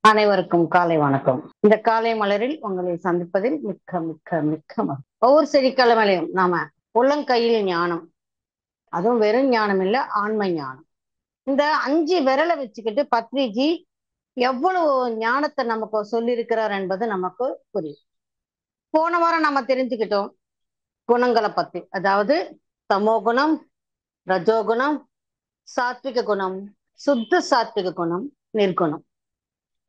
அனைவருக்கும் காலை வணக்கம். இந்த காலை மலரில் உங்களை சந்திப்பதில் மிக்க மிக்க மிக்க ஒவ்வொரு செடிக்கிழமையிலையும் நாம உள்ளங்கையில் ஞானம், அதுவும் வெறும் ஞானம் இல்ல, ஆன்ம ஞானம். இந்த 5 விரலை வச்சுக்கிட்டு பத்ரிஜி எவ்வளவு ஞானத்தை நமக்கு சொல்லியிருக்கிறார் என்பது நமக்கு புரியும். போன வாரம் நம்ம தெரிஞ்சுக்கிட்டோம் குணங்களை பத்தி, அதாவது தமோ குணம், ரஜோகுணம், சாத்விக குணம், சுத்த சாத்விக குணம், நிர்குணம்.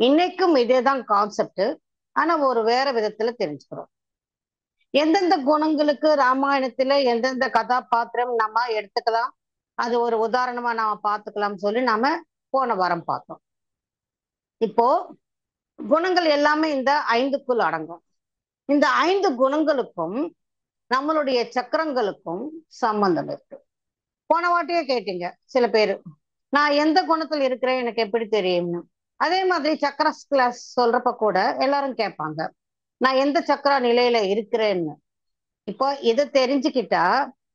இன்னைக்கும் இதேதான் கான்செப்ட், ஆனா ஒரு வேற விதத்துல தெரிஞ்சுக்கிறோம். எந்தெந்த குணங்களுக்கு ராமாயணத்துல எந்தெந்த கதாபாத்திரம் நம்ம எடுத்துக்கலாம், அது ஒரு உதாரணமா நாம பார்த்துக்கலாம் சொல்லி நாம போன வாரம் பார்த்தோம். இப்போ குணங்கள் எல்லாமே இந்த 5க்குள் அடங்கும். இந்த 5 குணங்களுக்கும் நம்மளுடைய சக்கரங்களுக்கும் சம்பந்தம் இருக்கு. போன வாட்டியே கேட்டீங்க சில பேரு, நான் எந்த குணத்துல இருக்கிறேன் எனக்கு எப்படி தெரியும்னு. அதே மாதிரி சக்கர கிளாஸ் சொல்றப்ப கூட எல்லாரும் கேட்பாங்க, நான் எந்த சக்கர நிலையில இருக்கிறேன்னு. இப்போ இதை தெரிஞ்சுக்கிட்டா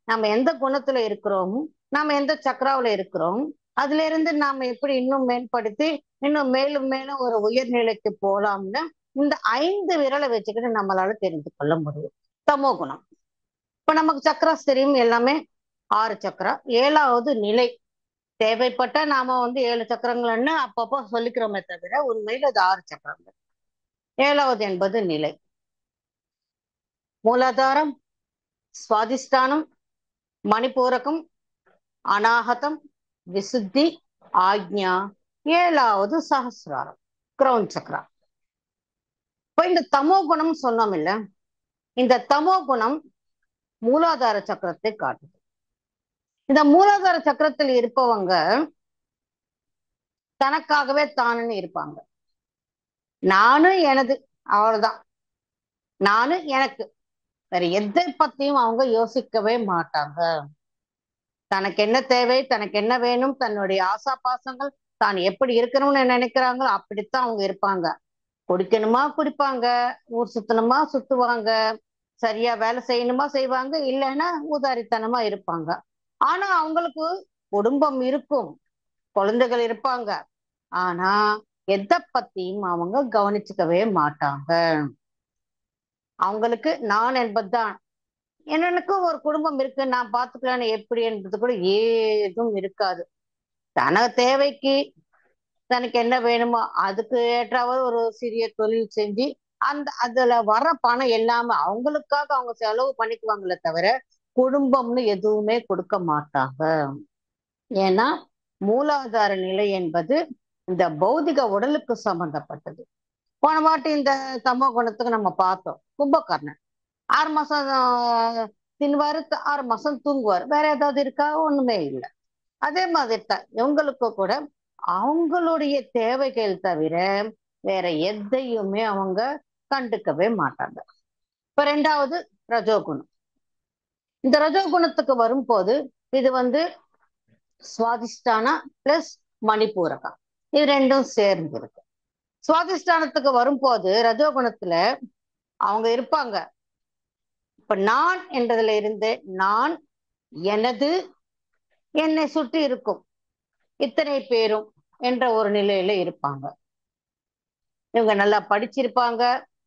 நம்ம எந்த குணத்துல இருக்கிறோம், நாம எந்த சக்கராவில இருக்கிறோம், அதுல இருந்து நாம எப்படி இன்னும் மேம்படுத்தி இன்னும் மேலும் மேலும் ஒரு உயர்நிலைக்கு போலாம்னு இந்த 5 விரலை வச்சுக்கிட்டு நம்மளால தெரிந்து கொள்ள முடியும். தமோ குணம், இப்ப நமக்கு சக்கராஸ் தெரியும், எல்லாமே 6 சக்கரா. 7வது நிலை. தேவைப்பட்ட நாம 7 சக்கரங்கள்னு அப்பப்போ சொல்லிக்கிறோமே தவிர உண்மையில் அது 6 சக்கரங்கள். 7வது என்பது நிலை. மூலாதாரம், சுவாதிஷ்டானம், மணிப்பூரகம், அநாகதம், விசுத்தி, ஆக்ஞா, 7வது சஹசிராரம், கிரௌன் சக்கரா. இப்ப இந்த தமோ குணம் சொன்னோம் இல்ல, இந்த தமோ குணம் மூலாதார சக்கரத்தை காட்டுது. இந்த மூலாதார சக்கரத்தில் இருப்பவங்க தனக்காகவே தானுன்னு இருப்பாங்க. நானு எனது, அவ்வளவுதான். நானு எனக்கு, வேற எதை பத்தியும் அவங்க யோசிக்கவே மாட்டாங்க. தனக்கு என்ன தேவை, தனக்கு என்ன வேணும், தன்னுடைய ஆசா பாசங்கள், தான் எப்படி இருக்கணும்னு நினைக்கிறாங்களோ அப்படித்தான் அவங்க இருப்பாங்க. குடிக்கணுமா குடிப்பாங்க, ஊர் சுத்தணுமா சுத்துவாங்க, சரியா வேலை செய்யணுமா செய்வாங்க, இல்லைன்னா ஊதாரித்தனமா இருப்பாங்க. ஆனா அவங்களுக்கு குடும்பம் இருக்கும், குழந்தைகள் இருப்பாங்க. ஆனா எதை பத்தியும் அவங்க கவனிச்சுக்கவே மாட்டாங்க. அவங்களுக்கு நான் என்பதுதான், எனக்கு ஒரு குடும்பம் இருக்கு, நான் பார்த்துக்கலான்னு எப்படி என்பது கூட ஏதும் இருக்காது. தனக்கு தேவைக்கு தனக்கு என்ன வேணுமோ அதுக்கு ஏற்றாவது ஒரு சிறிய தொழில் செஞ்சு அதுல வர்ற பணம் எல்லாமே அவங்களுக்காக அவங்க செலவு பண்ணிக்குவாங்களே தவிர குடும்பம்னு எதுவுமே கொடுக்க மாட்டாங்க. ஏன்னா மூலாதார நிலை என்பது இந்த பௌதிக உடலுக்கு சம்பந்தப்பட்டது. போன வாட்டி இந்த தமோ குணத்துக்கு நம்ம பார்த்தோம், கும்பகர்ணன் 6 மாசம் தின்வாரு, 6 மாசம் தூங்குவார். வேற ஏதாவது இருக்கா? ஒண்ணுமே இல்லை. அதே மாதிரி தான் இவங்களுக்கு கூட அவங்களுடைய தேவைகள் தவிர வேற எதையுமே அவங்க கண்டுக்கவே மாட்டாங்க. இப்ப 2வது ரஜோகுணம். இந்த ரஜோகுணத்துக்கு வரும்போது இது சுவாதிஷ்டானா பிளஸ் மணிப்பூரகா, இது ரெண்டும் சேர்ந்து இருக்கு. சுவாதிஷ்டானத்துக்கு வரும்போது ரஜோகுணத்துல அவங்க இருப்பாங்க, இப்ப நான் என்றதுல இருந்து நான், எனது, என்னை சுற்றி இருக்கும் இத்தனை பேரும் என்ற ஒரு நிலையில இருப்பாங்க. இவங்க நல்லா படிச்சிருப்பாங்க,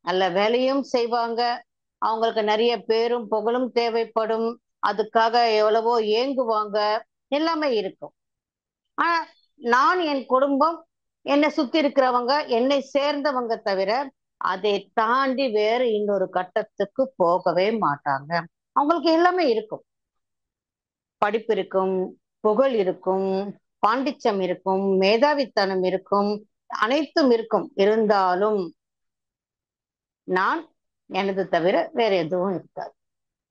நல்ல வேலையும் செய்வாங்க, அவங்களுக்கு நிறைய பேரும் புகழும் தேவைப்படும், அதுக்காக எவ்வளவோ ஏங்குவாங்க, எல்லாமே இருக்கும். ஆனா நான், என் குடும்பம், என்னை சுத்தி இருக்கிறவங்க, என்னை சேர்ந்தவங்க தவிர அதை தாண்டி வேற இன்னொரு கட்டத்துக்கு போகவே மாட்டாங்க. அவங்களுக்கு எல்லாமே இருக்கும், படிப்பு இருக்கும், புகழ் இருக்கும், பாண்டிச்சம் இருக்கும், மேதாவித்தனம் இருக்கும், அனைத்தும் இருக்கும். இருந்தாலும் நான், எனது தவிர வேற எதுவும் இருக்காது.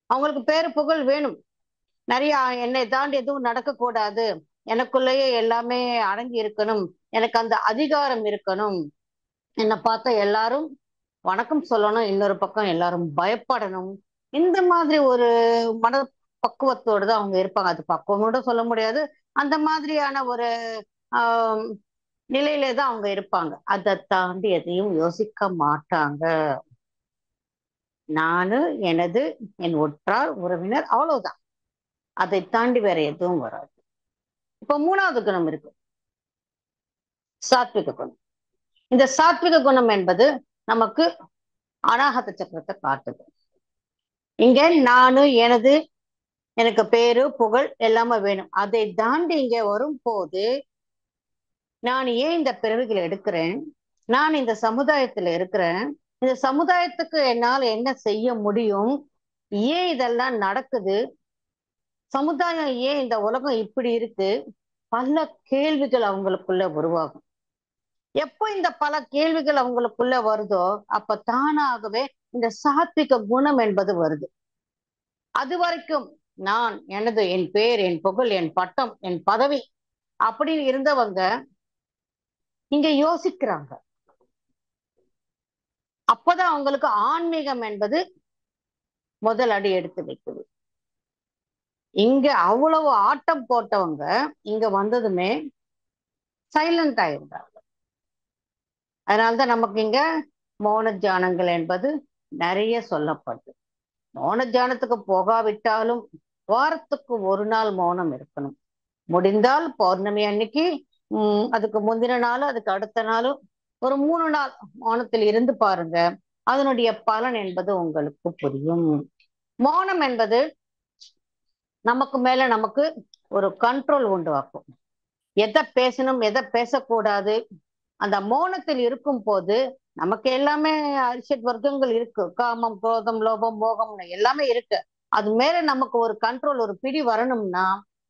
அவங்களுக்கு பேரு புகழ் வேணும், நிறைய என்னை தாண்டி எதுவும் நடக்கக்கூடாது, எனக்குள்ளேயே எல்லாமே அடங்கி இருக்கணும், எனக்கு அந்த அதிகாரம் இருக்கணும், என்னை பார்த்தா எல்லாரும் வணக்கம் சொல்லணும், இன்னொரு பக்கம் எல்லாரும் பயப்படணும். இந்த மாதிரி ஒரு மன பக்குவத்தோடு தான் அவங்க இருப்பாங்க. அது பக்குவமோட சொல்ல முடியாது, அந்த மாதிரியான ஒரு ஆஹ் நிலையிலே தான் அவங்க இருப்பாங்க. அதை தாண்டி எதையும் யோசிக்க மாட்டாங்க. நானு, எனது, என் உற்றார் உறவினர், அவ்வளவுதான். அதை தாண்டி வேற எதுவும் வராது. இப்ப 3வது குணம் இருக்கு, சாத்விக குணம். இந்த சாத்விக குணம் என்பது நமக்கு அநாகத சக்கரத்தை காட்டுது. இங்க நானு, எனது, எனக்கு பேரு புகழ் எல்லாமே வேணும். அதை தாண்டி இங்க வரும் போது நான் ஏன் இந்த பிறவிகளை எடுக்கிறேன், நான் இந்த சமுதாயத்துல இருக்கிறேன், இந்த சமுதாயத்துக்கு என்னால் என்ன செய்ய முடியும், ஏன் இதெல்லாம் நடக்குது, சமுதாயம் ஏன் இந்த உலகம் இப்படி இருக்கு, பல கேள்விகள் அவங்களுக்குள்ள உருவாகும். எப்போ இந்த பல கேள்விகள் அவங்களுக்குள்ள வருதோ அப்ப தானாகவே இந்த சாத்விக குணம் என்பது வருது. அது வரைக்கும் நான், எனது, என் பேர், என் புகழ், என் பட்டம், என் பதவி அப்படின்னு இருந்தவங்க இங்க யோசிக்கிறாங்க. அப்பதான் அவங்களுக்கு ஆன்மீகம் என்பது முதல் அடி எடுத்து வைக்குது. இங்க அவ்வளவு ஆட்டம் போட்டவங்க இங்க வந்ததுமே சைலண்ட் ஆயிருந்தாங்க. அதனால்தான் நமக்கு இங்க மௌன தியானங்கள் என்பது நிறைய சொல்லப்படுது. மௌன தியானத்துக்கு போகாவிட்டாலும் வாரத்துக்கு ஒரு நாள் மௌனம் இருக்கணும். முடிந்தால் பௌர்ணமி அன்னைக்கு அதுக்கு முந்தின நாள், அதுக்கு அடுத்த நாளும் ஒரு 3 நாள் மௌனத்தில் இருந்து பாருங்க. அதனுடைய பலன் என்பது உங்களுக்கு புரியும். மௌனம் என்பது நமக்கு மேல நமக்கு ஒரு கண்ட்ரோல் உண்டாக்கும். எதை பேசணும், எதை பேசக்கூடாது, அந்த மௌனத்தில் இருக்கும் போது நமக்கு எல்லாமே அரிஷட் வர்க்கங்கள் இருக்கு. காமம், குரோதம், லோபம், மோகம்னு எல்லாமே இருக்கு. அது மேல நமக்கு ஒரு கண்ட்ரோல், ஒரு பிடி வரணும்னா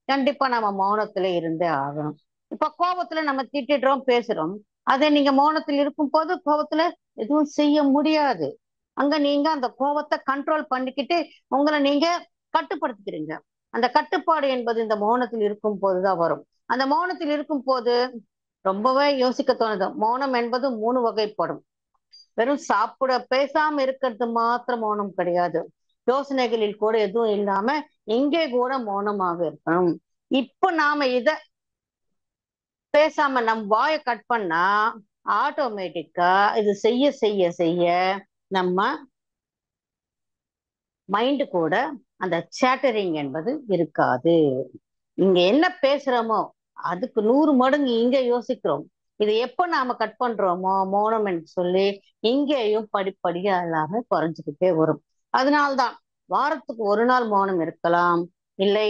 கண்டிப்பா நம்ம மௌனத்துல இருந்தே ஆகணும். இப்ப கோபத்துல நம்ம திட்டிடுறோம், பேசுறோம். அதை நீங்க மௌனத்தில் இருக்கும் போது கோபத்துல எதுவும் செய்ய முடியாது. அங்க நீங்க அந்த கோபத்தை கண்ட்ரோல் பண்ணிக்கிட்டு உங்களை நீங்க கட்டுப்படுத்திக்கிறீங்க. அந்த கட்டுப்பாடு என்பது இந்த மௌனத்தில் இருக்கும் போதுதான் வரும். அந்த மௌனத்தில் இருக்கும் போது ரொம்பவே யோசிக்க தோணுது. மௌனம் என்பது 3 வகைப்படும். வெறும் சாப்பிட பேசாம இருக்கிறது மாத்திரம் மௌனம் கிடையாது. யோசனைகளில் கூட எதுவும் இல்லாம இங்கே கூட மௌனமாக இருக்கணும். இப்ப நாம இத பேசாம நம் வாயை கட் பண்ணா ஆட்டோமேட்டிக்கா இது செய்ய செய்ய செய்ய நம்ம மைண்டு கூட அந்த சேட்டரிங் என்பது இருக்காது. இங்க என்ன பேசுறோமோ அதுக்கு 100 மடங்கு இங்க யோசிக்கிறோம். இதை எப்ப நாம கட் பண்றோமோ மௌனம் என்று சொல்லி இங்கேயும் படிப்படியா எல்லாமே குறைஞ்சுக்கிட்டே வரும். அதனால்தான் வாரத்துக்கு ஒரு நாள் மௌனம் இருக்கலாம், இல்லை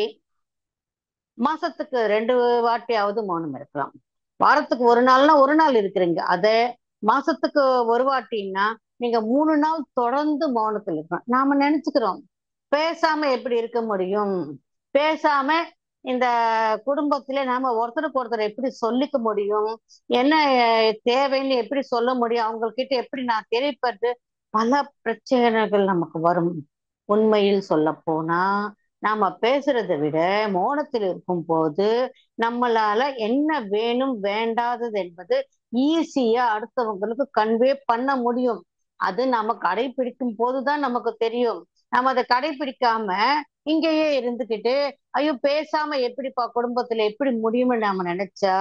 மாசத்துக்கு 2 வாட்டியாவது மௌனம் இருக்கலாம். வாரத்துக்கு ஒரு நாள்னா ஒரு நாள் இருக்கிறீங்க, அதே மாசத்துக்கு ஒரு வாட்டின்னா நீங்க 3 நாள் தொடர்ந்து மௌனத்தில் இருக்கணும். நாம நினைச்சுக்கிறோம் பேசாம எப்படி இருக்க முடியும், பேசாம இந்த குடும்பத்திலே நாம ஒருத்தருக்கு ஒருத்தர் எப்படி சொல்லிக்க முடியும், என்ன தேவைன்னு எப்படி சொல்ல முடியும், அவங்க கிட்ட எப்படி நான் தெரியப்பட்டு, பல பிரச்சனைகள் நமக்கு வரும். உண்மையில் சொல்ல போனா நாம பேசுறதை விட மௌனத்தில் இருக்கும் போது நம்மளால என்ன வேணும் வேண்டாதது என்பது ஈஸியா அடுத்தவங்களுக்கு கன்வே பண்ண முடியும். அது நம்ம கடைபிடிக்கும் போதுதான் நமக்கு தெரியும். நம்ம அதை கடைபிடிக்காம இங்கேயே இருந்துகிட்டு ஐயோ பேசாம எப்படிப்பா குடும்பத்துல எப்படி முடியும்னு நாம நினைச்சா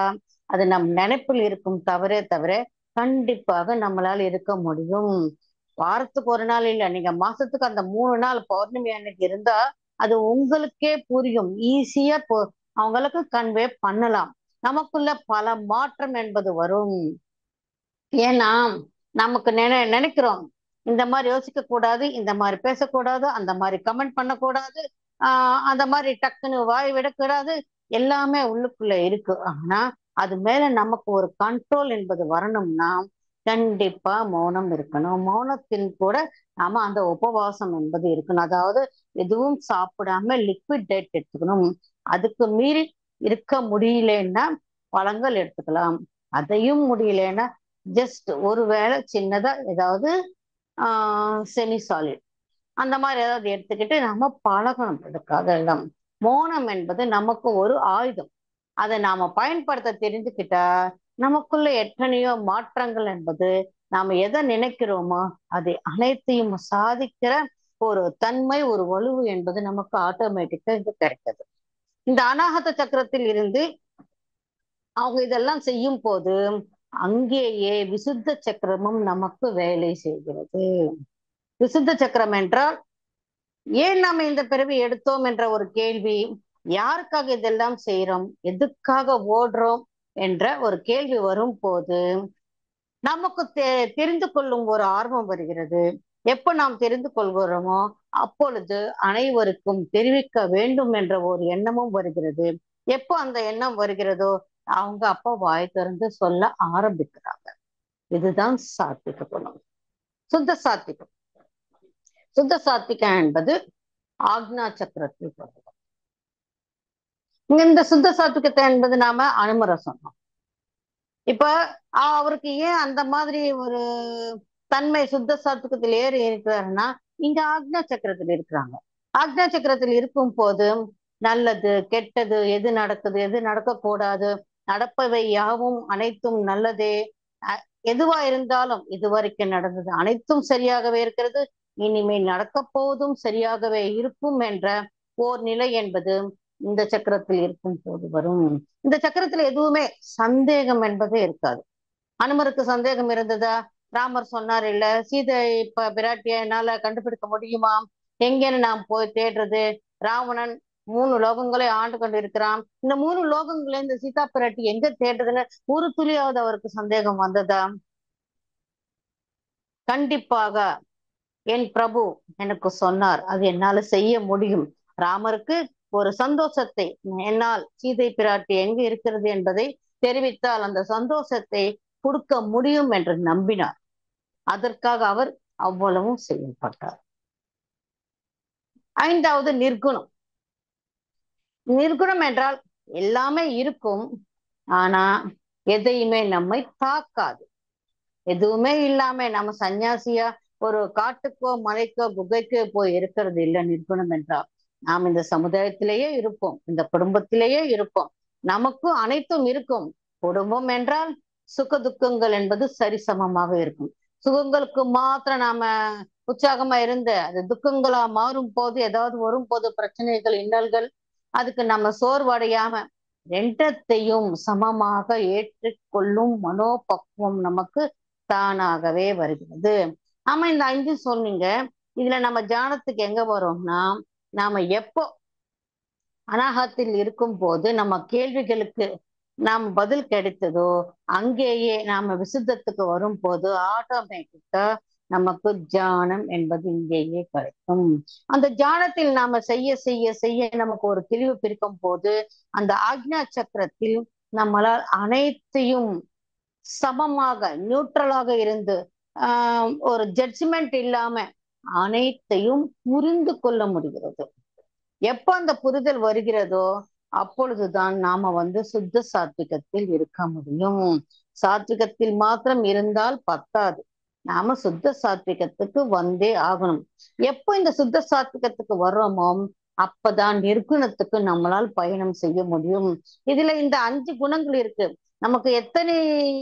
அது நம் நினைப்பில் இருக்கும் தவறே தவிர கண்டிப்பாக நம்மளால இருக்க முடியும். வாரத்துக்கு ஒரு நாள் இல்ல, நீங்க மாசத்துக்கு அந்த 3 நாள் பௌர்ணமி அன்னைக்கு இருந்தா அது உங்களுக்கே புரியும். ஈஸியா அவங்களுக்கு கன்வே பண்ணலாம். நமக்குள்ள பல மாற்றம் என்பது வரும். ஏன்னா நமக்கு நினைக்கிறோம் இந்த மாதிரி யோசிக்க கூடாது, இந்த மாதிரி பேசக்கூடாது, அந்த மாதிரி கமெண்ட் பண்ணக்கூடாது, அந்த மாதிரி டக்குன்னு வாய் விடக்கூடாது, எல்லாமே உள்ளுக்குள்ள இருக்கு. ஆனா அது மேல நமக்கு ஒரு கண்ட்ரோல் என்பது வரணும்னா கண்டிப்பா மௌனம் இருக்கணும். மௌனத்தின் கூட நாம அந்த உபவாசம் என்பது இருக்கணும். அதாவது எதுவும் சாப்பிடாம லிக்விட் டயட் எடுத்துக்கணும். அதுக்கு மீறி இருக்க முடியலன்னா பழங்கள் எடுத்துக்கலாம். அதையும் முடியலன்னா ஜஸ்ட் ஒரு வேளை சின்னதா ஏதாவது செமி சாலிட் அந்த மாதிரி ஏதாவது எடுத்துக்கிட்டு நாம பழகணும். அதெல்லாம் மௌனம் என்பது நமக்கு ஒரு ஆயுதம். அதை நாம பயன்படுத்த தெரிஞ்சுக்கிட்டா நமக்குள்ள எத்தனையோ மாற்றங்கள் என்பது நாம எதை நினைக்கிறோமோ அதை அனைத்தையும் சாதிக்கிற ஒரு தன்மை, ஒரு வலுவு என்பது நமக்கு ஆட்டோமேட்டிக்கா இது கிடைக்கிறது. இந்த அநாகத சக்கரத்தில் இருந்து அவங்க இதெல்லாம் செய்யும் போது அங்கேயே விசுத்த சக்கரமும் நமக்கு வேலை செய்கிறது. விசுத்த சக்கரம் என்றால் ஏன் நாம இந்த பிறவி எடுத்தோம் என்ற ஒரு கேள்வி, யாருக்காக இதெல்லாம் செய்யறோம், எதுக்காக ஓடுறோம், என்ற ஒரு கேள்வி வரும் போது நமக்கு தெரிந்து கொள்ளும் ஒரு ஆர்வம் வருகிறது. எப்ப நாம் தெரிந்து கொள்கிறோமோ அப்பொழுது அனைவருக்கும் தெரிவிக்க வேண்டும் என்ற ஒரு எண்ணமும் வருகிறது. எப்போ அந்த எண்ணம் வருகிறதோ அவங்க அப்ப வாய் திறந்து சொல்ல ஆரம்பிக்கிறாங்க. இதுதான் சாத்விக குணம். சுத்த சாத்விகம். சுத்த சாத்விகம் என்பது ஆக்னா சக்கரத்தில் வருது. இந்த சுத்த சாத்விகத்தை என்பது நாம அனுமரை சொன்னோம். இப்ப அவருக்கு ஏன் அந்த மாதிரி ஒரு தன்மை சுத்த சாத்விகத்தில் ஏறி இருக்கிறாருன்னா இங்க ஆக்னா சக்கரத்தில் இருக்கிறாங்க. ஆக்னா சக்கரத்தில் இருக்கும் போது நல்லது கெட்டது எது நடக்குது எது நடக்கக்கூடாது, நடப்பவை யாவும் அனைத்தும் நல்லதே, எதுவா இருந்தாலும் இதுவரைக்கும் நடந்தது அனைத்தும் சரியாகவே இருக்கிறது, இனிமேல் நடக்க போவதும் சரியாகவே இருக்கும் என்ற ஓர் நிலை என்பது இந்த சக்கரத்தில் இருக்கும் போது வரும். இந்த சக்கரத்துல எதுவுமே சந்தேகம் என்பதே இருக்காது. அனுமருக்கு சந்தேகம் இருந்ததா? ராமர் சொன்னார் இல்ல, சீதை இப்ப பிராட்டிய என்னால கண்டுபிடிக்க முடியுமா, எங்கன்னு நாம் போய் தேடுறது, ராவணன் 3 லோகங்களை ஆண்டு கொண்டு இருக்கிறான், இந்த 3 லோகங்கள இந்த சீதா பிராட்டி எங்க தேடுறதுன்னு ஒரு துளியாவது அவருக்கு சந்தேகம் வந்ததா? கண்டிப்பாக என் பிரபு எனக்கு சொன்னார், அது என்னால செய்ய முடியும். ராமருக்கு ஒரு சந்தோஷத்தை, என்னால் சீதை பிராட்டி எங்கு இருக்கிறது என்பதை தெரிவித்தால் அந்த சந்தோஷத்தை கொடுக்க முடியும் என்று நம்பினார். அதற்காக அவர் அவ்வளவும் செயல்பட்டார். 5வது நிர்குணம். நிர்குணம் என்றால் எல்லாமே இருக்கும், ஆனா எதையுமே நம்மை தாக்காது. எதுவுமே இல்லாம நம்ம சன்னியாசியா ஒரு காட்டுக்கோ மலைக்கோ குகைக்கோ போய் இருக்கிறது இல்லை நிர்குணம் என்றால். நாம் இந்த சமுதாயத்திலேயே இருப்போம், இந்த குடும்பத்திலேயே இருப்போம், நமக்கும் அனைத்தும் இருக்கும். குடும்பம் என்றால் சுக துக்கங்கள் என்பது சரிசமமாக இருக்கும். சுகங்களுக்கு மாத்திரம் நாம உற்சாகமா இருந்து அது துக்கங்களா மாறும் போது, ஏதாவது வரும் போது பிரச்சனைகள் இன்னல்கள், அதுக்கு நம்ம சோர்வடையாம ரெண்டத்தையும் சமமாக ஏற்றுக்கொள்ளும் மனோபக்குவம் நமக்கு தானாகவே வருகிறது. ஆமா, இந்த 5 சொன்னீங்க. இதுல நம்ம தியானத்துக்கு எங்க வரோம்னா, நாம எப்போ அனாகத்தில் இருக்கும் போது நம்ம கேள்விகளுக்கு நாம் பதில் கிடைத்ததோ அங்கேயே நாம விசுத்தத்துக்கு வரும் போது ஆட்டோமேட்டிக்கா நமக்கு தியானம் என்பது இங்கேயே கிடைக்கும். அந்த தியானத்தில் நாம செய்ய செய்ய செய்ய நமக்கு ஒரு தெளிவு பிரிக்கும் போது அந்த ஆக்ஞா சக்கரத்தில் நம்மளால் அனைத்தையும் சமமாக நியூட்ரலாக இருந்து ஒரு ஜட்ஜ்மெண்ட் இல்லாம அனைத்தையும் புரிந்து கொள்ள முடிகிறது. எப்ப அந்த புரிதல் வருகிறதோ அப்பொழுதுதான் நாம சுத்த சாத்விகத்தில் இருக்க முடியும். சாத்விகத்தில் மாத்திரம் இருந்தால் பத்தாது, நாம சுத்த சாத்விகத்துக்கு வந்தே ஆகணும். எப்போ இந்த சுத்த சாத்விகத்துக்கு வர்றோமோ அப்பதான் நிர்குணத்துக்கு நம்மளால் பயணம் செய்ய முடியும். இதுல இந்த 5 குணங்கள் இருக்கு. நமக்கு எத்தனை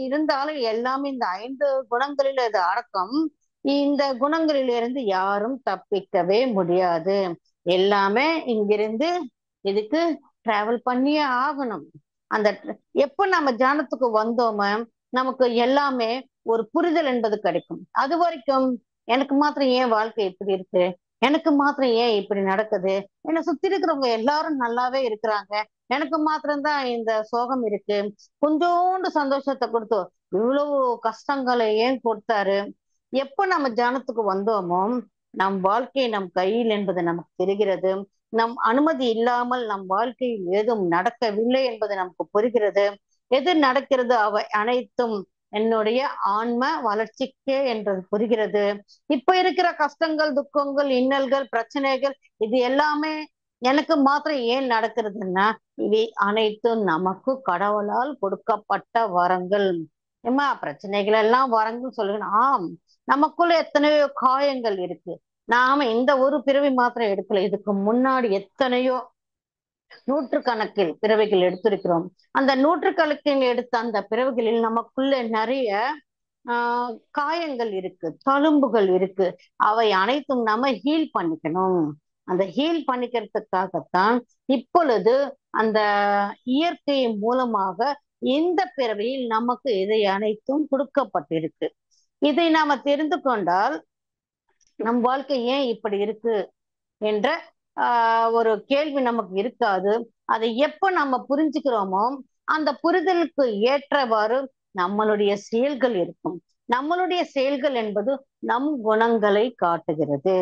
இருந்தாலும் எல்லாமே இந்த 5 குணங்களில் அது அடக்கம். இந்த குணங்களிலிருந்து யாரும் தப்பிக்கவே முடியாது. எல்லாமே இங்கிருந்து இதுக்கு டிராவல் பண்ணியே ஆகணும். அந்த எப்ப நம்ம தியானத்துக்கு வந்தோமோ நமக்கு எல்லாமே ஒரு புரிதல் என்பது கிடைக்கும். அது வரைக்கும் எனக்கு மாத்திரம் ஏன் வாழ்க்கை இப்படி இருக்கு, எனக்கு மாத்திரம் ஏன் இப்படி நடக்குது, என்னை சுத்தி இருக்கிறவங்க எல்லாரும் நல்லாவே இருக்கிறாங்க, எனக்கு மாத்திரம்தான் இந்த சோகம் இருக்கு, கொஞ்சோண்டு சந்தோஷத்தை கொடுத்து இவ்வளவு கஷ்டங்களை ஏன் கொடுத்தாரு. எப்ப நம்ம தியானத்துக்கு வந்தோமோ நம் வாழ்க்கை நம் கையில் என்பது நமக்கு தெரிகிறது. நம் அனுமதி இல்லாமல் நம் வாழ்க்கையில் ஏதும் நடக்கவில்லை என்பது நமக்கு புரிகிறது. எது நடக்கிறது அவை அனைத்தும் என்னுடைய ஆன்ம வளர்ச்சிக்கே என்றது புரிகிறது. இப்ப இருக்கிற கஷ்டங்கள் துக்கங்கள் இன்னல்கள் பிரச்சனைகள் இது எல்லாமே எனக்கு மாத்திரம் ஏன் நடக்கிறதுன்னா இவை அனைத்தும் நமக்கு கடவுளால் கொடுக்கப்பட்ட வரங்கள். ஏமா பிரச்சனைகள் எல்லாம் வரங்கள் சொல்லுங்க. ஆம், நமக்குள்ள எத்தனையோ காயங்கள் இருக்கு. நாம இந்த ஒரு பிறவி மாத்திரம் எடுக்கல, இதுக்கு முன்னாடி எத்தனையோ நூற்றுக்கணக்கில் பிறவிகள் எடுத்திருக்கிறோம். அந்த நூற்றுக்கணக்கில் எடுத்த அந்த பிறவிகளில் நமக்குள்ள நிறைய காயங்கள் இருக்கு, தழும்புகள் இருக்கு. அவை அனைத்தும் நம்ம ஹீல் பண்ணிக்கணும். அந்த ஹீல் பண்ணிக்கிறதுக்காகத்தான் இப்பொழுது அந்த இயற்கையின் மூலமாக இந்த பிறவியில் நமக்கு இதை அனைத்தும் கொடுக்கப்பட்டிருக்கு. இதை நாம தெரிந்து கொண்டால் நம் வாழ்க்கை ஏன் இப்படி இருக்கு என்ற ஒரு கேள்வி நமக்கு இருக்காது. அதை எப்ப நம்ம புரிஞ்சுக்கிறோமோ அந்த புரிதலுக்கு ஏற்றவாறு நம்மளுடைய செயல்கள் இருக்கும். நம்மளுடைய செயல்கள் என்பது நம் குணங்களை காட்டுகிறது.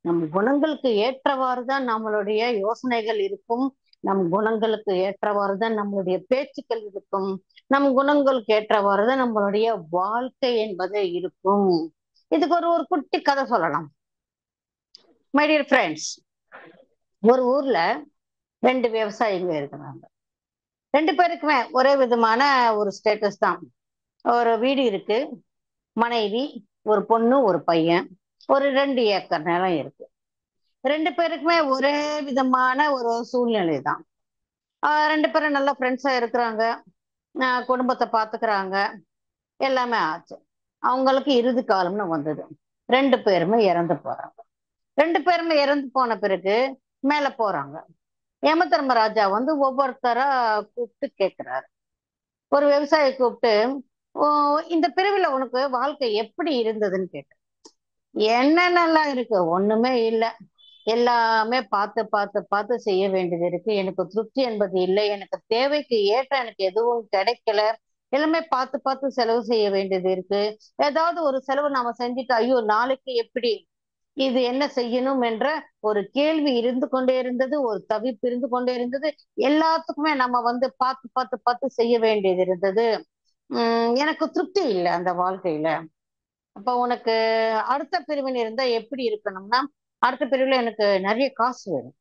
நம் குணங்களுக்கு ஏற்றவாறு தான் நம்மளுடைய யோசனைகள் இருக்கும். நம் குணங்களுக்கு ஏற்றவாறு தான் நம்மளுடைய பேச்சுக்கள் இருக்கும். நம் குணங்களுக்கு ஏற்றவாறு தான் நம்மளுடைய வாழ்க்கை என்பது இருக்கும். இதுக்கு ஒரு ஒரு குட்டி கதை சொல்லலாம். மை டியர் ஃப்ரெண்ட்ஸ், ஒரு ஊர்ல 2 விவசாயிங்க இருக்கிறாங்க. 2 பேருக்குமே ஒரே விதமான ஒரு ஸ்டேட்டஸ் தான். ஒரு வீடு இருக்கு, மனைவி, ஒரு பொண்ணு, ஒரு பையன், ஒரு 2 ஏக்கர் நிலம் இருக்கு. 2 பேருக்குமே ஒரே விதமான ஒரு சூழ்நிலை தான். 2 பேரும் நல்ல ஃப்ரெண்ட்ஸா இருக்கிறாங்க. குடும்பத்தை பாத்துக்கிறாங்க. எல்லாமே ஆச்சு. அவங்களுக்கு இறுதி காலம்னு வந்தது. 2 பேருமே இறந்து போறாங்க. 2 பேருமே இறந்து போன பிறகு மேல போறாங்க. யமதர்மராஜா வந்து ஒவ்வொருத்தரா கூப்பிட்டு கேட்கிறாரு. ஒரு விவசாயி கூப்பிட்டு, "ஓ, இந்த பிறவில உனக்கு வாழ்க்கை எப்படி இருந்ததுன்னு கேட்டார். என்னென்னலாம் இருக்கு? ஒண்ணுமே இல்ல. எல்லாமே பார்த்து பார்த்து பார்த்து செய்ய வேண்டியது இருக்கு. எனக்கு திருப்தி என்பது இல்லை. எனக்கு தேவைக்கு ஏற்ற எனக்கு எதுவும் கிடைக்கல. எல்லாமே பார்த்து பார்த்து செலவு செய்ய வேண்டியது இருக்கு. ஏதாவது ஒரு செலவு நாம செஞ்சுட்டு, ஐயோ நாளைக்கு எப்படி இது என்ன செய்யணும் என்ற ஒரு கேள்வி இருந்து கொண்டே இருந்தது. ஒரு தவிப்பு இருந்து கொண்டே இருந்தது. எல்லாத்துக்குமே நம்ம வந்து பார்த்து பார்த்து பார்த்து செய்ய வேண்டியது இருந்தது. எனக்கு திருப்தி இல்லை அந்த வாழ்க்கையில. அப்ப உனக்கு அடுத்த பிரிவினை இருந்தா எப்படி இருக்கணும்னா, அடுத்த பிரிவுல எனக்கு நிறைய காசு வேணும்.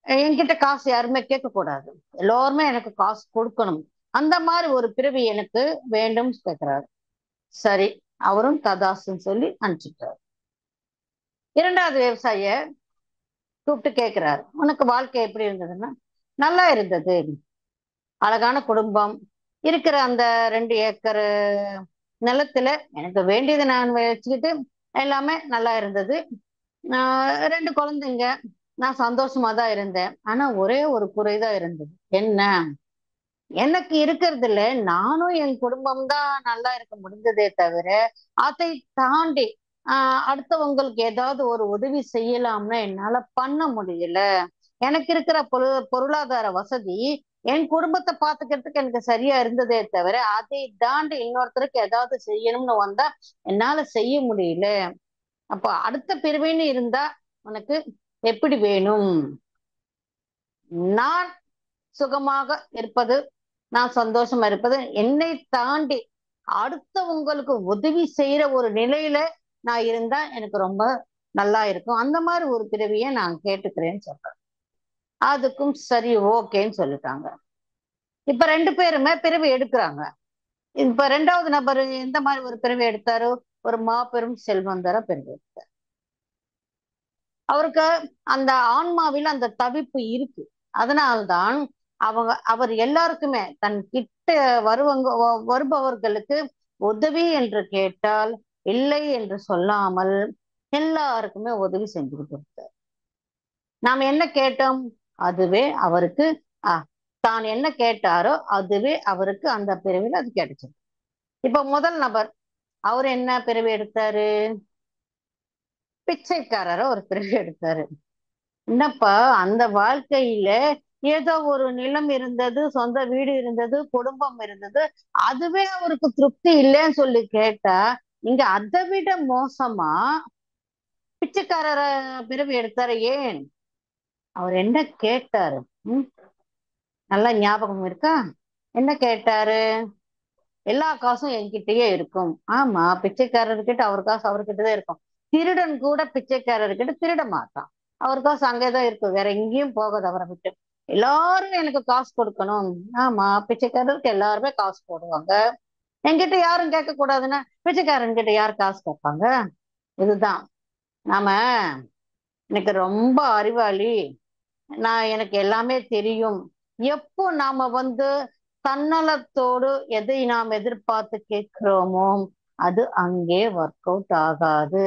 என்கிட்ட காசு யாருமே கேட்கக்கூடாது. எல்லாருமே எனக்கு காசு கொடுக்கணும். அந்த மாதிரி ஒரு பிறவி எனக்கு வேண்டும் கேட்கிறாரு. சரி, அவரும் ததாசுன்னு சொல்லி அனுப்பிச்சிட்டாரு. 2வது விவசாய கூப்பிட்டு கேட்கிறாரு, உனக்கு வாழ்க்கை எப்படி இருந்ததுன்னா, நல்லா இருந்தது. அழகான குடும்பம். இருக்கிற அந்த 2 ஏக்கர் நிலத்துல எனக்கு வேண்டியதை நான் வச்சுக்கிட்டு எல்லாமே நல்லா இருந்தது. 2 குழந்தைங்க. நான் சந்தோஷமா தான் இருந்தேன். ஆனா ஒரே ஒரு குறைதான் இருந்தது. என்ன? எனக்கு இருக்கிறதுல நானும் என் குடும்பம் தான் நல்லா இருக்க முடிஞ்சதே தவிர, அதை தாண்டி அடுத்தவங்களுக்கு ஏதாவது ஒரு உதவி செய்யலாம்னா என்னால பண்ண முடியல. எனக்கு இருக்கிற பொருளாதார வசதி என் குடும்பத்தை பாத்துக்கிறதுக்கு எனக்கு சரியா இருந்ததே தவிர, அதை தாண்டி இன்னொருத்தருக்கு ஏதாவது செய்யணும்னு வந்தா என்னால செய்ய முடியல. அப்ப அடுத்த பிரிவின்னு இருந்தா உனக்கு எப்படி வேணும்? நான் சுகமாக இருப்பது, நான் சந்தோஷமா இருப்பது, என்னை தாண்டி அடுத்தவங்களுக்கு உதவி செய்யற ஒரு நிலையில நான் இருந்தா எனக்கு ரொம்ப நல்லா இருக்கும். அந்த மாதிரி ஒரு பிறவியை நான் கேட்டுக்கிறேன்னு சொல்றேன். அதுக்கும் சரி, ஓகேன்னு சொல்லிட்டாங்க. இப்ப 2 பேருமே பிறவி எடுக்கிறாங்க. இப்ப 2வது நபர் எந்த மாதிரி ஒரு பிறவி எடுத்தாரு? ஒரு மாபெரும் செல்வந்தர பிறவி எடுத்தார். அவருக்கு அந்த ஆன்மாவில் அந்த தவிப்பு இருக்கு. அதனால்தான் அவர் எல்லாருக்குமே தன் கிட்ட வருபவர்களுக்கு உதவி என்று கேட்டால் இல்லை என்று சொல்லாமல் எல்லாருக்குமே உதவி செஞ்சுக்கிட்டு இருக்கார். நாம் என்ன கேட்டோம்? அதுவே அவருக்கு தான் என்ன கேட்டாரோ அதுவே அவருக்கு அந்த பிறவில அது கிடைச்சது. இப்ப முதல் நபர் அவர் என்ன பிறவி எடுத்தாரு? பிச்சைக்காரரை ஒரு பிறவி எடுத்தாரு. என்னப்பா, அந்த வாழ்க்கையில ஏதோ ஒரு நிலம் இருந்தது, சொந்த வீடு இருந்தது, குடும்பம் இருந்தது, அதுவே அவருக்கு திருப்தி இல்லைன்னு சொல்லி கேட்டா, நீங்க அதை விட மோசமா பிச்சைக்காரரை பிறவி எடுத்தாரு. ஏன்? அவர் என்ன கேட்டாரு? ம் நல்லா ஞாபகம் இருக்கா? என்ன கேட்டாரு? எல்லா காசும் என்கிட்டயே இருக்கும். ஆமா, பிச்சைக்காரர்கிட்ட அவர் காசு அவர்கிட்டதான் இருக்கும். திருடன் கூட பிச்சைக்காரர்கிட்ட திருட மாட்டான். அவர் காசு அங்கேதான் இருக்கும், வேற எங்கேயும் போகாது அவரை விட்டு. எல்லாரும் எனக்கு காசு கொடுக்கணும். ஆமா, பிச்சைக்காரருக்கு எல்லாருமே காசு போடுவாங்க. என்கிட்ட யாரும் கேட்க கூடாதுன்னா பிச்சைக்காரன் கிட்ட யார் காசு கேட்பாங்க? இதுதான் நாம எனக்கு ரொம்ப அறிவாளி, எனக்கு எல்லாமே தெரியும். எப்போ நாம வந்து தன்னலத்தோடு எதை நாம் எதிர்பார்த்து கேட்கிறோமோ அது அங்கே ஒர்க் அவுட் ஆகாது.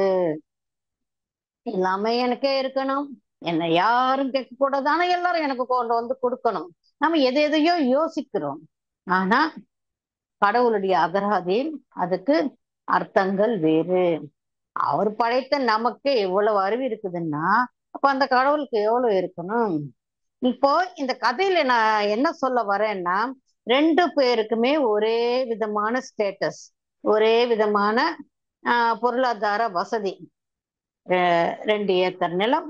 எல்லாமே எனக்கே இருக்கணும், என்னை யாரும் கேட்க கூடாது, ஆனா எல்லாரும் எனக்கு கொண்டு வந்து கொடுக்கணும். நம்ம எதை எதையோ யோசிக்கிறோம். ஆனா கடவுளுடைய அகராதியில் அதுக்கு அர்த்தங்கள் வேறு. அவர் படைத்த நமக்கு எவ்வளவு அறிவு இருக்குதுன்னா, அப்ப அந்த கடவுளுக்கு எவ்வளவு இருக்கணும்? இப்போ இந்த கதையில நான் என்ன சொல்ல வரேன்னா, ரெண்டு பேருக்குமே ஒரே விதமான ஸ்டேட்டஸ், ஒரே விதமான பொருளாதார வசதி. 2 ஏக்கர் நிலம்,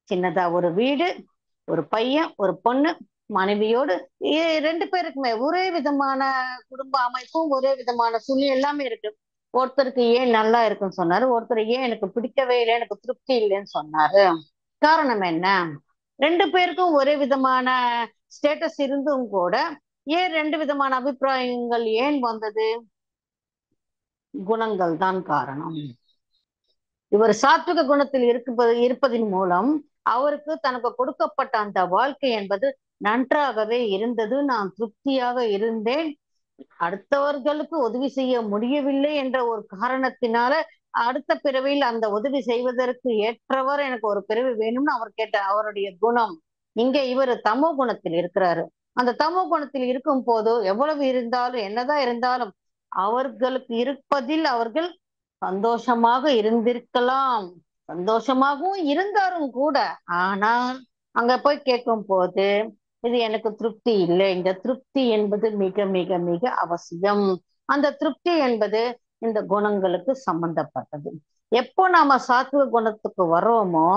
சின்னதா ஒரு வீடு, ஒரு பையன் ஒரு பொண்ணு, மனைவியோடு. ரெண்டு பேருக்குமே ஒரே விதமான குடும்ப அமைப்பும், ஒரே விதமான சூழ்நிலை எல்லாமே இருக்கு. ஒருத்தருக்கு ஏன் நல்லா இருக்குன்னு சொன்னாரு, ஒருத்தர் ஏன் எனக்கு பிடிக்கவே இல்லை, எனக்கு திருப்தி இல்லைன்னு சொன்னாரு. காரணம் என்ன? ரெண்டு பேருக்கும் ஒரே விதமான ஸ்டேட்டஸ் இருந்தும் கூட ஏன் ரெண்டு விதமான அபிப்பிராயங்கள் ஏன் வந்தது? குணங்கள் தான் காரணம். இவர் சாத்விக குணத்தில் இருப்பதின் மூலம் அவருக்கு தனக்கு கொடுக்கப்பட்ட அந்த வாழ்க்கை என்பது நன்றாகவே இருந்தது. நான் திருப்தியாக இருந்தேன். அடுத்தவர்களுக்கு உதவி செய்ய முடியவில்லை என்ற ஒரு காரணத்தினால அடுத்த பிறவியில் அந்த உதவி செய்வதற்கு ஏற்றவர் எனக்கு ஒரு பிறவி வேணும்னு அவர் கேட்டார். அவருடைய குணம். இங்க இவர் தமோ குணத்தில் இருக்கிறாரு. அந்த தமோ குணத்தில் இருக்கும் போது எவ்வளவு இருந்தாலும் என்னதான் இருந்தாலும் அவர்களுக்கு இருப்பதில் அவர்கள் சந்தோஷமாக இருந்திருக்கலாம். சந்தோஷமாகவும் இருந்தாரும் கூட. ஆனால் அங்க போய் கேட்கும் போது இது எனக்கு திருப்தி இல்லை. இந்த திருப்தி என்பது மிக மிக மிக அவசியம். அந்த திருப்தி என்பது இந்த குணங்களுக்கு சம்பந்தப்பட்டது. எப்போ நாம சாத்விக குணத்துக்கு வர்றோமோ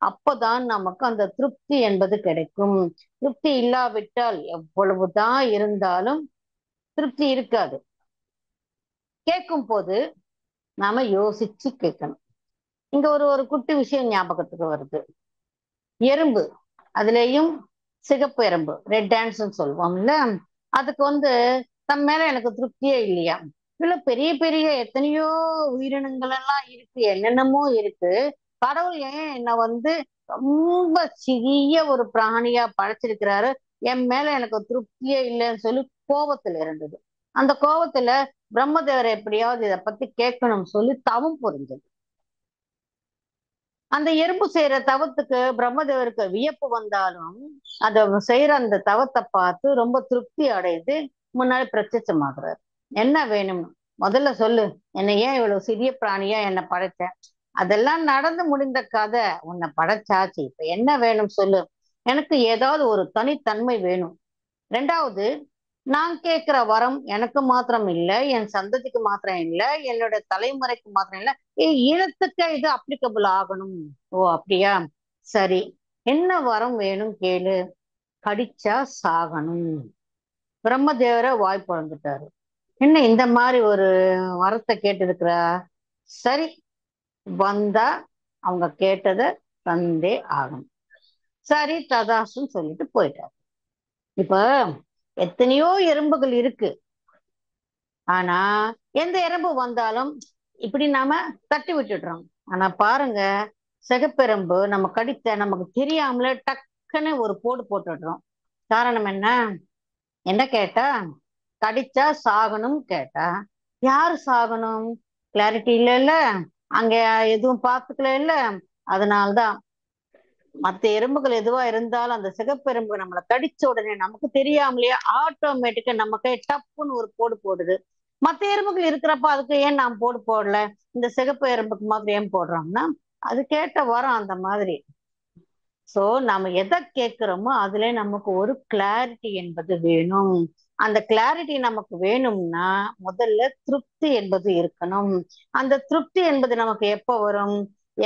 அப்பதான் நமக்கு அந்த திருப்தி என்பது கிடைக்கும். திருப்தி இல்லாவிட்டால் எவ்வளவுதான் இருந்தாலும் திருப்தி இருக்காது. கேட்கும் போது நாம யோசிச்சு கேட்கணும். இங்க ஒரு ஒரு குட்டி விஷயம் ஞாபகத்துக்கு வருது. எறும்பு, அதுலயும் சிகப்பு எறும்பு, ரெட் டான்ஸ்ன்னு சொல்லுவோம்ல. அதுக்கு தம் மேல எனக்கு திருப்தியே இல்லையா. இதுல பெரிய பெரிய எத்தனையோ உயிரினங்கள் எல்லாம் இருக்கு, என்னென்னமோ இருக்கு. கடவுள் ஏன் என்ன ரொம்ப சிறிய ஒரு பிராணியா படைச்சிருக்கிறாரு, என் மேல எனக்கு திருப்தியே இல்லைன்னு சொல்லி கோபத்துல இருந்தது. அந்த கோபத்துல பிரம்மதேவரை எப்படியாவது இதை பத்தி கேட்கணும்னு சொல்லி தவம் புரிஞ்சது. அந்த எறும்பு செய்யற தவத்துக்கு பிரம்மதேவருக்கு வியப்பு வந்தாலும் அத செய்யற அந்த தவத்தை பார்த்து ரொம்ப திருப்தி அடைந்து முன்னாடி பிரத்யட்சமாகிறார். என்ன வேணும் முதல்ல சொல்லு, என்னை ஏன் இவ்வளவு சிறிய பிராணியா என்னை படைச்ச? அதெல்லாம் நடந்து முடிந்த கதை, உன்னை படைச்சாச்சு, இப்ப என்ன வேணும் சொல்லு. எனக்கு ஏதாவது ஒரு தனித்தன்மை வேணும். ரெண்டாவது, நான் கேட்கிற வரம் எனக்கு மாத்திரம் இல்ல, என் சந்ததிக்கு மாத்திரம் இல்ல, என்னோட தலைமுறைக்கு மாத்திரம் இல்ல, இனத்துக்கு இது அப்ளிகபிள் ஆகணும். ஓ அப்படியா, சரி, என்ன வரம் வேணும் கேளு. கடிச்சா சாகணும். பிரம்மதேவரை வாய் பொழந்துட்டாரு. என்ன இந்த மாதிரி ஒரு வரத்தை கேட்டிருக்கிறா? சரி, வந்தா அவங்க கேட்டதை தந்தே ஆகணும். சரி ததாசுன்னு சொல்லிட்டு போயிட்டாரு. இப்ப எத்தனையோ எறும்புகள் இருக்கு. ஆனா எந்த எறும்பு வந்தாலும் இப்படி நாம தட்டி விட்டுடுறோம். ஆனா பாருங்க, சிகப்பெரும்பு நம்ம கடித்த நமக்கு தெரியாமல டக்குன்னு ஒரு போடு போட்டுடுறோம். காரணம் என்ன? என்ன கேட்டா, கடிச்சா சாகணும் கேட்டா, யாரு சாகணும்? கிளாரிட்டி இல்ல, அங்க எதுவும் பார்த்துக்கல இல்ல. அதனால்தான் மத்த எறும்புகள் எதுவா இருந்தாலும் அந்த சிகப்பெரும்பு நம்மளை கடிச்ச உடனே நமக்கு தெரியாமலேயே ஆட்டோமேட்டிக்கா நமக்கு டப்புன்னு ஒரு போடு போடுது. மத்த எறும்புகள் இருக்கிறப்ப அதுக்கு ஏன் நாம் போடு போடல, இந்த சிகப்பு எறும்புக்கு மாதிரி ஏன் போடுறோம்னா அது கேட்ட வரோம் அந்த மாதிரி. சோ நம்ம எதை கேட்கிறோமோ அதுல நமக்கு ஒரு கிளாரிட்டி என்பது வேணும். அந்த கிளாரிட்டி நமக்கு வேணும்னா முதல்ல திருப்தி என்பது இருக்கணும். அந்த திருப்தி என்பது நமக்கு எப்ப வரும்?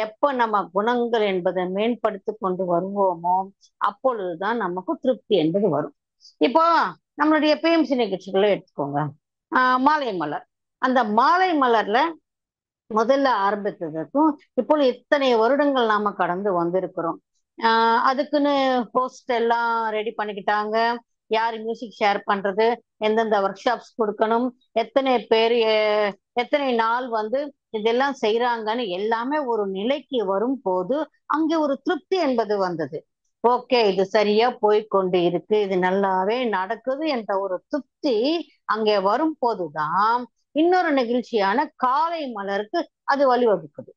எப்ப நம்ம குணங்கள் என்பதை மேம்படுத்தி கொண்டு வருவோமோ அப்பொழுதுதான் நமக்கு திருப்தி என்பது வரும். இப்போ நம்மளுடைய பிஎம்சி நிகழ்ச்சிகளை எடுத்துக்கோங்க. மாலை மலர். அந்த மாலை மலர்ல முதல்ல ஆரம்பித்ததுக்கும் இப்போ இத்தனை வருடங்கள் நாம கடந்து வந்திருக்கிறோம். அதுக்குன்னு ஹோஸ்ட் எல்லாம் ரெடி பண்ணிக்கிட்டாங்க. யார் மியூசிக் ஷேர் பண்றது, எந்தெந்த ஒர்க் ஷாப்ஸ் கொடுக்கணும், எத்தனை பேர் எத்தனை நாள் இதெல்லாம் செய்யறாங்கன்னு எல்லாமே ஒரு நிலைக்கு வரும் போது அங்கே ஒரு திருப்தி என்பது வந்தது. ஓகே, இது சரியா போய்கொண்டு இருக்கு, இது நல்லாவே நடக்குது என்ற ஒரு திருப்தி அங்கே வரும் போதுதான் இன்னொரு நிகழ்ச்சியான காலை மலருக்கு அது வழிவகுக்குது.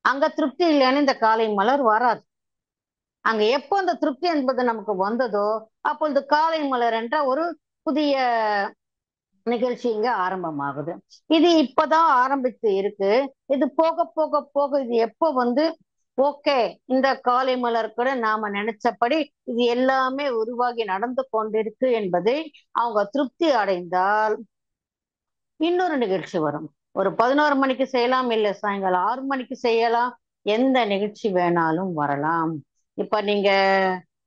அங்க திருப்தி இல்லைன்னு இந்த காலை மலர் வராது. அங்க எப்போ அந்த திருப்தி என்பது நமக்கு வந்ததோ அப்பொழுது காலை மலர் என்ற ஒரு புதிய நிகழ்ச்சி இங்க ஆரம்பமாகுது. இது இப்பதான் ஆரம்பித்து இருக்கு. இது போக போக போக இது எப்போ ஓகே, இந்த காலை மலர் கூட நாம நினைச்சபடி இது எல்லாமே உருவாகி நடந்து கொண்டிருக்கு என்பதை அவங்க திருப்தி அடைந்தால் இன்னொரு நிகழ்ச்சி வரும். ஒரு 11 மணிக்கு செய்யலாம், இல்ல சாயங்காலம் 6 மணிக்கு செய்யலாம். எந்த நிகழ்ச்சி வேணாலும் வரலாம். இப்ப நீங்க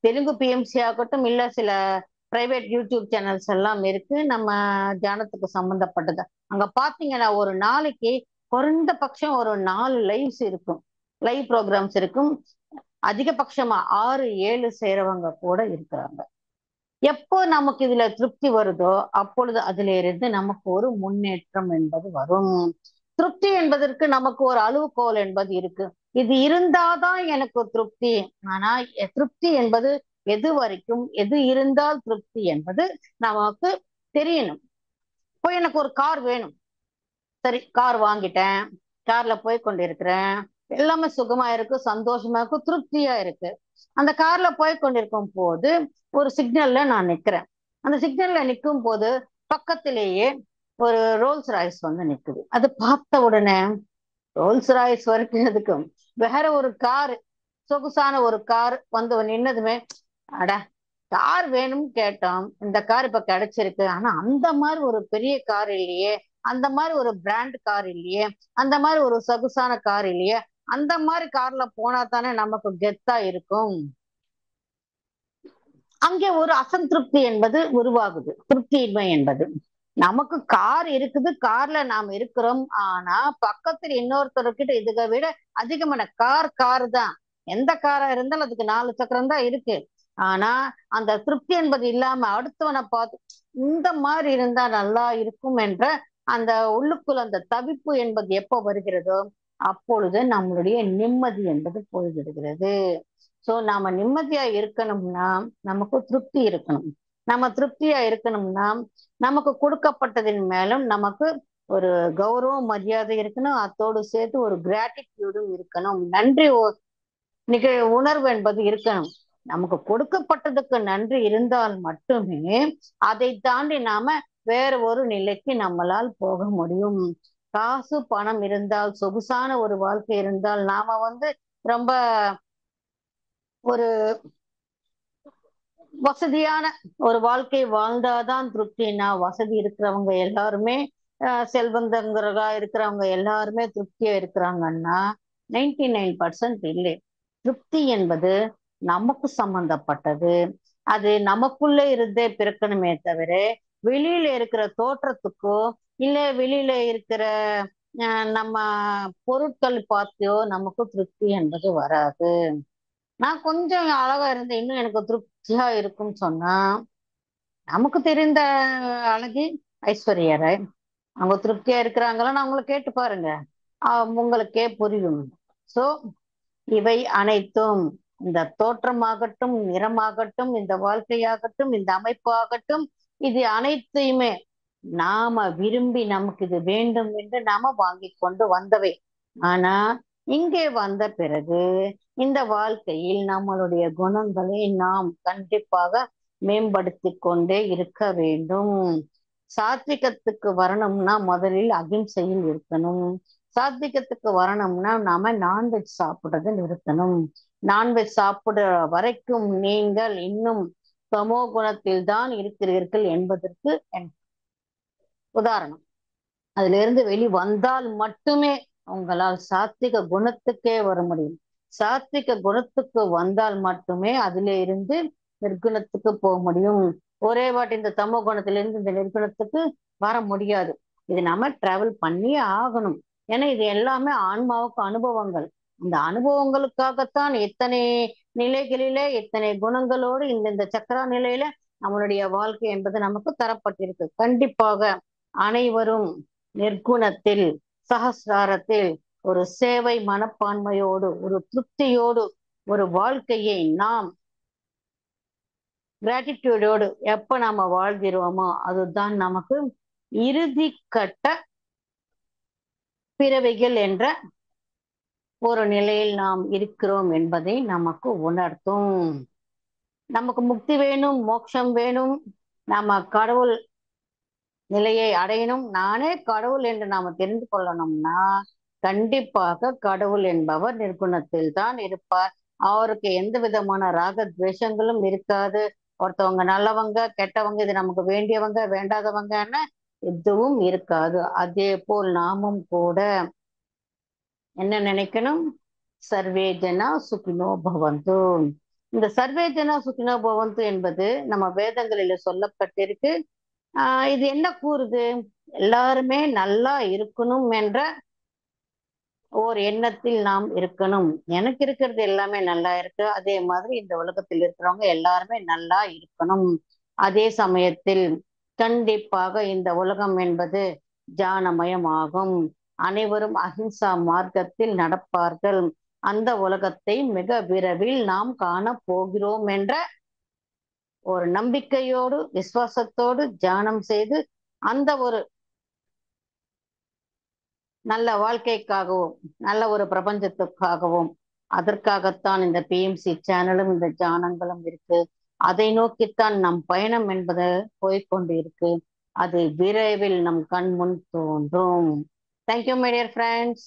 தெலுங்கு பிஎம்சி ஆகட்டும், இல்ல சில பிரைவேட் யூடியூப் சேனல்ஸ் எல்லாம் இருக்கு நம்ம தியானத்துக்கு சம்பந்தப்பட்டது. அங்க பாத்தீங்கன்னா ஒரு நாளைக்கு குறைந்தபட்சம் ஒரு 4 லைவ்ஸ் இருக்கும், லைவ் ப்ரோக்ராம்ஸ் இருக்கும். அதிகபட்சமா 6, 7 செய்யறவங்க கூட இருக்கிறாங்க. எப்போ நமக்கு இதுல திருப்தி வருதோ அப்பொழுது அதில இருந்து நமக்கு ஒரு முன்னேற்றம் என்பது வரும். திருப்தி என்பதற்கு நமக்கு ஒரு அளவுகோல் என்பது இருக்கு. இது இருந்தாதான் எனக்கு திருப்தி. ஆனா திருப்தி என்பது எது வரைக்கும், எது இருந்தால் திருப்தி என்பது நமக்கு தெரியணும். இப்போ எனக்கு ஒரு கார் வேணும். சரி, கார் வாங்கிட்டேன், கார்ல போய் கொண்டிருக்கிறேன், எல்லாமே சுகமா இருக்கு, சந்தோஷமா இருக்கு, திருப்தியா இருக்கு. அந்த கார்ல போய் கொண்டிருக்கும் போது ஒரு சிக்னல்ல நான் நிக்கிறேன். அந்த சிக்னல்ல நிற்கும் போது பக்கத்திலேயே ஒரு ரோல்ஸ் ராய்ஸ் வந்து நிக்குது. அது பார்த்த உடனே ரோல்ஸ் ராய்ஸ் வரைக்கும் எதுக்கும், வேற ஒரு கார், சொகுசான ஒரு கார் வந்து நின்னதுமே, அட கார் வேணும்னு கேட்டோம், இந்த கார் இப்ப கிடைச்சிருக்கு, ஆனா அந்த மாதிரி ஒரு பெரிய கார் இல்லையே, அந்த மாதிரி ஒரு பிராண்ட் கார் இல்லையே, அந்த மாதிரி ஒரு சொகுசான கார் இல்லையே, அந்த மாதிரி கார்ல போனா தானே நமக்கு கெத்தா இருக்கும். அங்கே ஒரு அசந்திருப்தி என்பது உருவாகுது, திருப்தியின்மை என்பது. நமக்கு கார் இருக்குது, கார்ல நாம் இருக்கிறோம், ஆனா பக்கத்துல இன்னொருத்தர்கிட்ட இதை விட அதிகமான கார் தான். எந்த காரா இருந்தாலும் அதுக்கு 4 சக்கரம் தான் இருக்கு. ஆனா அந்த திருப்தி என்பது இல்லாம அடுத்தவனை பார்த்து இந்த மாதிரி இருந்தா நல்லா இருக்கும் என்ற அந்த உள்ளுக்குள் அந்த தவிப்பு என்பது எப்போ வருகிறதோ அப்பொழுது நம்மளுடைய நிம்மதி என்பது போய்விடுகிறது. சோ நாம நிம்மதியா இருக்கணும்னா நமக்கு திருப்தி இருக்கணும். நம்ம திருப்தியா இருக்கணும்னா நமக்கு கொடுக்கப்பட்டதின் மேலும் நமக்கு ஒரு கௌரவம், மரியாதை இருக்கணும். அத்தோடு சேர்த்து ஒரு கிராட்டிடியூடும் இருக்கணும். நன்றி உணர்வு என்பது இருக்கணும். நமக்கு கொடுக்கப்பட்டதுக்கு நன்றி இருந்தால் மட்டுமே அதை தாண்டி நாம வேற ஒரு நிலைக்கு நம்மளால் போக முடியும். காசு பணம் இருந்தால், சொகுசான ஒரு வாழ்க்கை இருந்தால் நாம வந்து ரொம்ப ஒரு வசதியான ஒரு வாழ்க்கை வாழ்ந்தாதான் திருப்தினா, வசதி இருக்கிறவங்க எல்லாருமே செல்வந்தங்களா இருக்கிறவங்க எல்லாருமே திருப்தியா இருக்கிறாங்கன்னா 99% இல்லை. திருப்தி என்பது நமக்கு சம்பந்தப்பட்டது. அது நமக்குள்ள இருந்தே பிறக்கணுமே தவிர வெளியில இருக்கிற தோற்றத்துக்கோ இல்ல வெளியில இருக்கிற நம்ம பொருட்கள் பார்த்தியோ நமக்கு திருப்தி என்பது வராது. நான் கொஞ்சம் அழகா இருந்தேன் இன்னும் எனக்கு திருப்தியா இருக்கும்னு சொன்னா, நமக்கு தெரிந்த அழகி ஐஸ்வர்யா ராய். அவங்க திருப்தியா இருக்கிறாங்களான்னு அவங்கள கேட்டு பாருங்க. உங்களுக்கே புரியும். சோ இவை அனைத்தும், இந்த தோற்றமாகட்டும், நிறமாகட்டும், இந்த வாழ்க்கையாகட்டும், இந்த அமைப்பாகட்டும், இது அனைத்தையுமே நாம விரும்பி நமக்கு இது வேண்டும் என்று நாம வாங்கி கொண்டு வந்தவை. ஆனா இங்கே வந்த பிறகு இந்த வாழ்க்கையில் நம்மளுடைய குணங்களை நாம் கண்டிப்பாக மேம்படுத்தி கொண்டே இருக்க வேண்டும். சாத்விகத்துக்கு வரணும்னா முதலில் அகிம்சையில் இருக்கணும். சாத்விகத்துக்கு வரணும்னா நாம நான்வெஜ் சாப்பிடுறதை நிறுத்தணும். நான்வெஜ் சாப்பிடுற வரைக்கும் நீங்கள் இன்னும் தமோ குணத்தில் தான் இருக்கிறீர்கள் என்பதற்கு உதாரணம். அதுல இருந்து வெளி வந்தால் மட்டுமே உங்களால் சாத்விக குணத்துக்கே வர முடியும். சாத்விக குணத்துக்கு வந்தால் மட்டுமே அதுல இருந்து நிர்குணத்துக்கு போக முடியும். ஒரே வாட்டி இந்த தமோ குணத்திலிருந்து இந்த நிர்குணத்துக்கு வர முடியாது. இது நம்ம டிராவல் பண்ணி ஆகணும். ஏன்னா இது எல்லாமே ஆன்மாவுக்கு அனுபவங்கள். இந்த அனுபவங்களுக்காகத்தான் எத்தனை நிலைகளிலே எத்தனை குணங்களோடு இந்த சக்கரா நிலையில நம்மளுடைய வாழ்க்கை என்பது நமக்கு தரப்பட்டிருக்கு. கண்டிப்பாக அனைவரும் நிர்குணத்தில், சகசிராரத்தில் ஒரு சேவை மனப்பான்மையோடு, ஒரு திருப்தியோடு ஒரு வாழ்க்கையை நாம் கிராட்டிடியூடோடு எப்ப நாம வாழ்கிறோமோ அதுதான் நமக்கு இறுதி கட்ட பிறவிகள் என்ற ஒரு நிலையில் நாம் இருக்கிறோம் என்பதை நமக்கு உணர்த்தும். நமக்கு முக்தி வேணும், மோட்சம் வேணும், நம்ம கடவுள் நிலையை அடையணும், நானே கடவுள் என்று நாம தெரிந்து கொள்ளணும்னா கண்டிப்பாக கடவுள் என்பவர் நிர்குணத்தில் தான் இருப்பார். அவருக்கு எந்த விதமான ராக துவேஷங்களும் இருக்காது. ஒருத்தவங்க நல்லவங்க கெட்டவங்க, இது நமக்கு வேண்டியவங்க வேண்டாதவங்கன்னு எதுவும் இருக்காது. அதே போல் நாமும் கூட என்ன நினைக்கணும்? சர்வே ஜனா சுகினோ பவந்து. இந்த சர்வே ஜனா சுகினோ பவந்து என்பது நம்ம வேதங்களில சொல்லப்பட்டிருக்கு. இது என்ன கூறுது? எல்லாருமே நல்லா இருக்கணும் என்ற ஓர் எண்ணத்தில் நாம் இருக்கணும். எனக்கு இருக்கிறது எல்லாமே நல்லா இருக்கு. அதே மாதிரி இந்த உலகத்தில் இருக்கிறவங்க எல்லாருமே நல்லா இருக்கணும். அதே சமயத்தில் கண்டிப்பாக இந்த உலகம் என்பது ஜானமயமாகும். அனைவரும் அஹிம்சா மார்க்கத்தில் நடப்பார்கள். அந்த உலகத்தை மிக விரைவில் நாம் காண போகிறோம் என்ற ஒரு நம்பிக்கையோடு, விசுவாசத்தோடு தியானம் செய்து அந்த ஒரு நல்ல வாழ்க்கைக்காகவும், நல்ல ஒரு பிரபஞ்சத்துக்காகவும், அதற்காகத்தான் இந்த பிஎம்சி சேனலும் இந்த தியானங்களும் இருக்கு. அதை நோக்கித்தான் நம் பயணம் என்பது போய்க்கொண்டு இருக்கு. அது விரைவில் நம் கண் முன் தோன்றும். Thank you my dear friends.